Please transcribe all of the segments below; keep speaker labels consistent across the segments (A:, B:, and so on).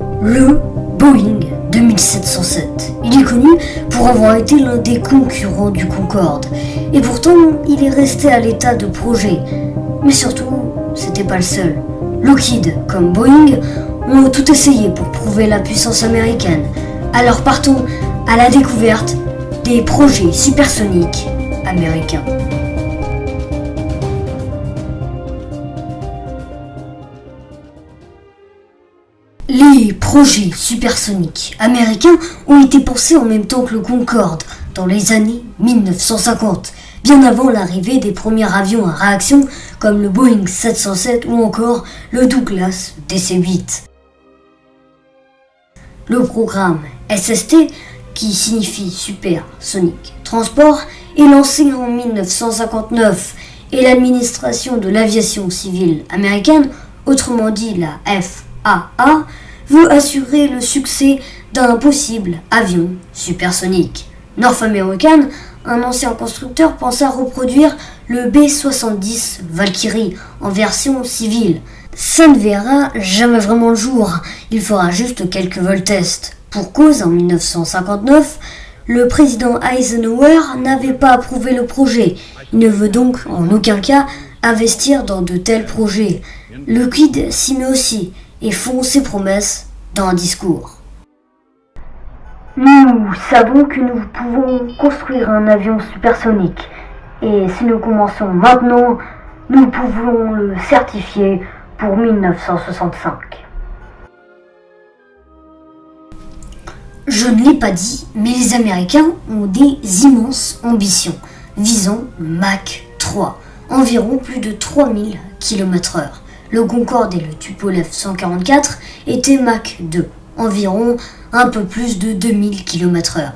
A: Le Boeing 2707. Il est connu pour avoir été l'un des concurrents du Concorde. Et pourtant, il est resté à l'état de projet. Mais surtout, c'était pas le seul. Lockheed, comme Boeing, ont tout essayé pour prouver la puissance américaine. Alors partons à la découverte des projets supersoniques américains. Les projets supersoniques américains ont été pensés en même temps que le Concorde, dans les années 1950, bien avant l'arrivée des premiers avions à réaction comme le Boeing 707 ou encore le Douglas DC-8. Le programme SST, qui signifie Supersonic Transport, est lancé en 1959 et l'administration de l'aviation civile américaine, autrement dit la FAA, veut assurer le succès d'un possible avion supersonique. North American, un ancien constructeur, pense à reproduire le B-70 Valkyrie en version civile. Ça ne verra jamais vraiment le jour, il fera juste quelques vols tests. Pour cause, en 1959, le président Eisenhower n'avait pas approuvé le projet. Il ne veut donc en aucun cas investir dans de tels projets. Lockheed s'y met aussi et font ses promesses dans un discours. Nous savons que nous pouvons construire un avion supersonique et si nous commençons maintenant, nous pouvons le certifier pour 1965. Je ne l'ai pas dit, mais les Américains ont des immenses ambitions, visant le Mach 3, environ plus de 3000 km/h. Le Concorde et le Tupolev 144 étaient Mach 2, environ un peu plus de 2000 km/h.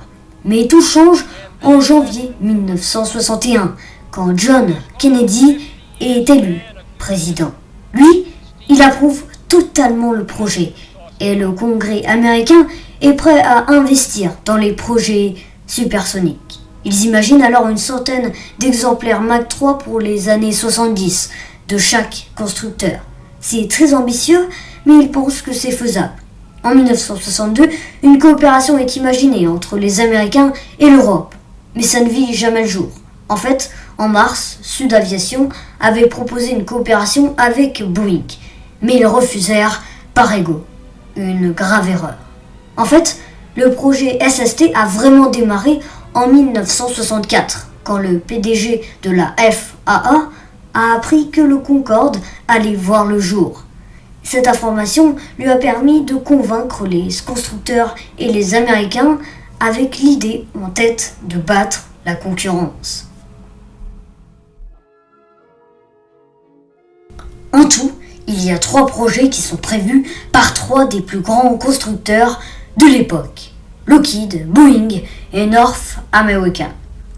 A: Mais tout change en janvier 1961, quand John Kennedy est élu président. Lui, il approuve totalement le projet et le Congrès américain est prêt à investir dans les projets supersoniques. Ils imaginent alors une centaine d'exemplaires Mach 3 pour les années 70 de chaque constructeur. C'est très ambitieux, mais ils pensent que c'est faisable. En 1962, une coopération est imaginée entre les Américains et l'Europe, mais ça ne vit jamais le jour. En fait, en mars, Sud Aviation avait proposé une coopération avec Boeing, mais ils refusèrent par ego. Une grave erreur. En fait, le projet SST a vraiment démarré en 1964, quand le PDG de la FAA a appris que le Concorde allait voir le jour. Cette information lui a permis de convaincre les constructeurs et les Américains avec l'idée en tête de battre la concurrence. En tout, il y a 3 projets qui sont prévus par 3 des plus grands constructeurs de l'époque, Lockheed, Boeing et North American.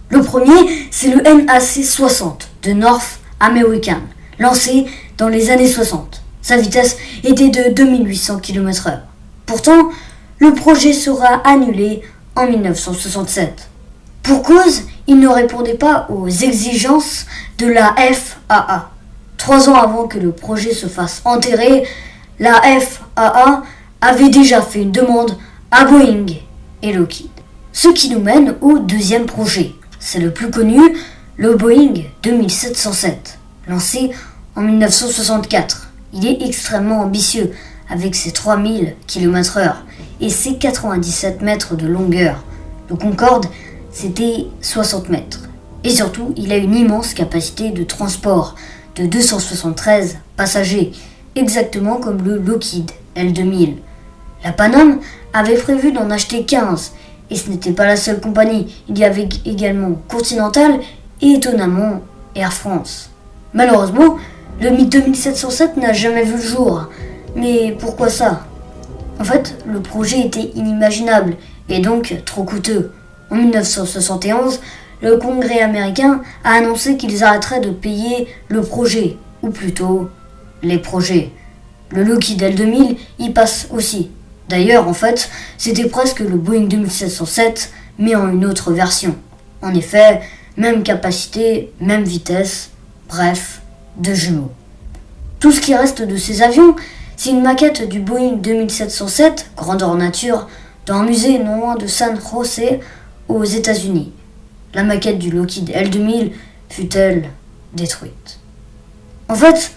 A: Le premier, c'est le NAC-60 de North American, lancé dans les années 60. Sa vitesse était de 2800 km/h. Pourtant, le projet sera annulé en 1967. Pour cause, il ne répondait pas aux exigences de la FAA. 3 ans avant que le projet se fasse enterrer, la FAA avait déjà fait une demande à Boeing et Lockheed. Ce qui nous mène au deuxième projet. C'est le plus connu, le Boeing 2707, lancé en 1964. Il est extrêmement ambitieux, avec ses 3000 km/h et ses 97 mètres de longueur. Le Concorde, c'était 60 mètres. Et surtout, il a une immense capacité de transport de 273 passagers, exactement comme le Lockheed L2000. La Pan Am avait prévu d'en acheter 15, et ce n'était pas la seule compagnie. Il y avait également Continental et étonnamment Air France. Malheureusement, le MiG 2707 n'a jamais vu le jour. Mais pourquoi ça? En fait, le projet était inimaginable et donc trop coûteux. En 1971, le Congrès américain a annoncé qu'ils arrêteraient de payer le projet, ou plutôt les projets. Le Lockheed L2000 y passe aussi. D'ailleurs, en fait, c'était presque le Boeing 2707, mais en une autre version. En effet, même capacité, même vitesse, bref, 2 jumeaux. Tout ce qui reste de ces avions, C'est une maquette du Boeing 2707, grandeur nature, dans un musée non loin de San José, aux États-Unis. La maquette du Lockheed L2000 fut-elle détruite? En fait,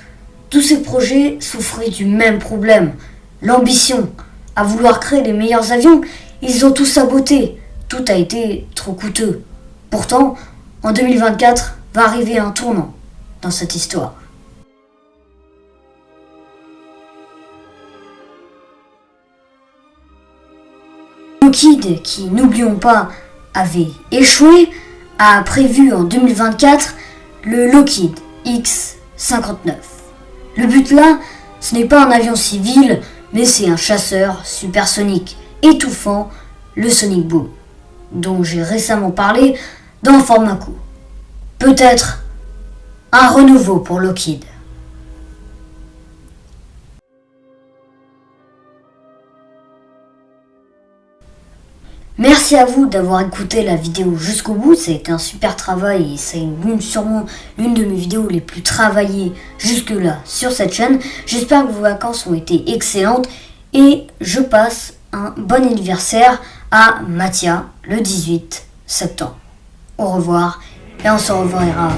A: tous ces projets souffraient du même problème, l'ambition. À vouloir créer les meilleurs avions, ils ont tout saboté. Tout a été trop coûteux. Pourtant, en 2024 va arriver un tournant dans cette histoire. Lockheed, qui, n'oublions pas, avait échoué, a prévu en 2024 le Lockheed X-59. Le but là, ce n'est pas un avion civil, mais c'est un chasseur supersonique, étouffant, le Sonic Boom, dont j'ai récemment parlé dans un format court. Peut-être un renouveau pour Lockheed. Merci à vous d'avoir écouté la vidéo jusqu'au bout, ça a été un super travail et c'est sûrement l'une de mes vidéos les plus travaillées jusque-là sur cette chaîne. J'espère que vos vacances ont été excellentes et je passe un bon anniversaire à Mathia le 18 septembre. Au revoir et on se reverra.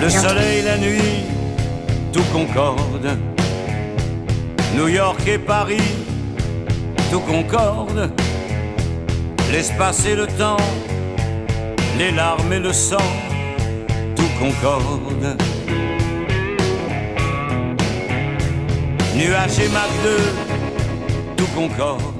B: Le soleil, la nuit, tout concorde. New York et Paris, tout concorde. L'espace et le temps, les larmes et le sang, tout concorde. Nuages et Mach 2, tout concorde.